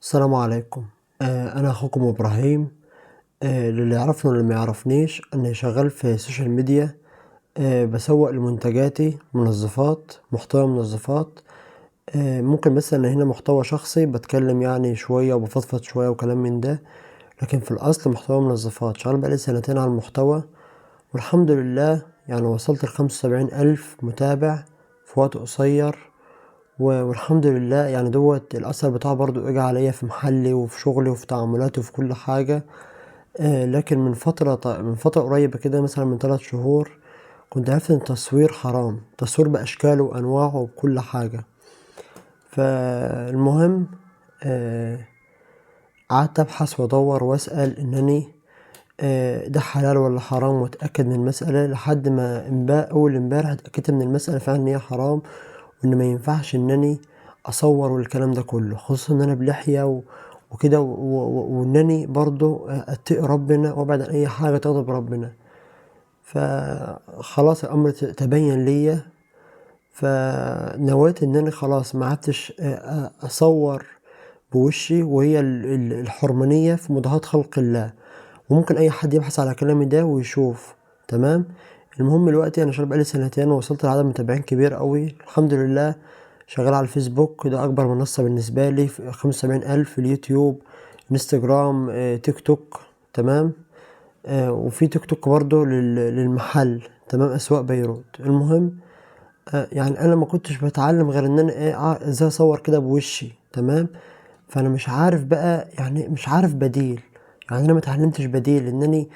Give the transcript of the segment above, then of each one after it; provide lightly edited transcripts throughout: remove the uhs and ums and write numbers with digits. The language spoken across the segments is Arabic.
السلام عليكم. أنا أخوكم إبراهيم. للي يعرفني واللي ما يعرفنيش، أنا شغال في السوشيال ميديا. بسوق لمنتجاتي، منظفات، محتوى منظفات. ممكن مثلا هنا محتوى شخصي بتكلم يعني شوية وبفضفض شوية وكلام من ده، لكن في الأصل محتوى منظفات. شغال بقالي سنتين على المحتوى، والحمد لله يعني وصلت ل75,000 متابع في وقت قصير. والحمد لله يعني دوت الأثر بتاعه برضو اجى عليا في محلي وفي شغلي وفي تعاملاتي وفي كل حاجة. لكن من فترة قريبة كده مثلا من 3 شهور كنت عرفت ان التصوير حرام، التصوير بأشكاله وأنواعه وبكل حاجة. فالمهم قعدت أبحث وأدور وأسأل إنني ده حلال ولا حرام، وأتأكد من المسألة لحد ما أول امبارح اتأكدت من المسألة فعلا إن هي حرام، وإن ما ينفعش إنني أصور والكلام ده كله، خصوصا إن أنا بلحية وكده وإنني برضو أتقي ربنا وأبعد عن أي حاجة تغضب ربنا. فخلاص الأمر تبين ليا، فنويت إن أنا خلاص ما عدتش أصور بوشي، وهي الحرمانية في مضاهاة خلق الله، وممكن أي حد يبحث على كلامي ده ويشوف. تمام. المهم دلوقتي أنا شغال بقالي سنتين ووصلت لعدد متابعين كبير أوي الحمد لله. شغال على الفيسبوك، ده أكبر منصة بالنسبة لي، 75,000. اليوتيوب، انستجرام، تيك توك. تمام. وفي تيك توك برضو للمحل، تمام، أسواق بيروت. المهم يعني أنا ما كنتش بتعلم غير إن أنا ازاي أصور كده بوشي. تمام. فأنا مش عارف بقى، يعني مش عارف بديل، يعني أنا متعلمتش بديل إنني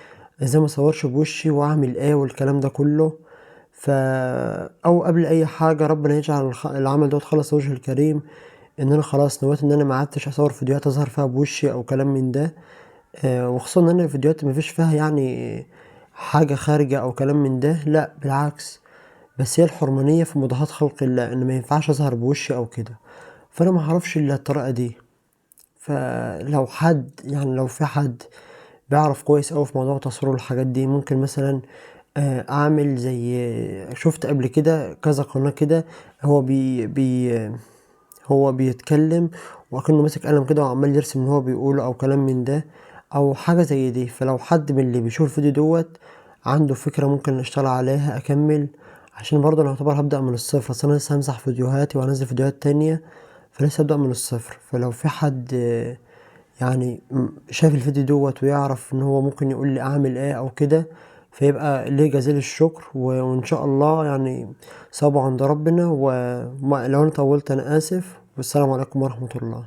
ازاي ما اصورش بوشي واعمل ايه والكلام ده كله. أو قبل أي حاجة ربنا يجعل العمل دوت خلص وجه الكريم، إن أنا خلاص نويت إن أنا ما عدتش أصور فيديوهات أظهر فيها بوشي أو كلام من ده. وخصوصا إن أنا الفيديوهات مفيش فيها يعني حاجة خارجة أو كلام من ده، لأ بالعكس، بس هي الحرمانية في مضاهاة خلق الله، إن ما ينفعش أظهر بوشي أو كده. فأنا ما اعرفش إلا الطريقة دي. فلو حد يعني لو في حد بيعرف كويس أوي في موضوع تصوير الحاجات دي، ممكن مثلا اعمل زي شفت قبل كده كذا قناة كده، هو هو بيتكلم وكأنه ماسك قلم كده وعمال يرسم ان هو بيقوله او كلام من ده او حاجة زي دي. فلو حد من اللي بيشوف الفيديو دوت عنده فكرة ممكن نشتغل عليها اكمل، عشان برضه انا يعتبر هبدأ من الصفر، اصل انا لسه همسح فيديوهاتي وهنزل فيديوهات تانية، فلسه هبدأ من الصفر. فلو في حد يعني شاف الفيديو دوت ويعرف ان هو ممكن يقول لي اعمل ايه او كده، فيبقى ليه جزيل الشكر. وان شاء الله يعني صابوا عند ربنا. ولو انا طولت انا اسف، والسلام عليكم ورحمة الله.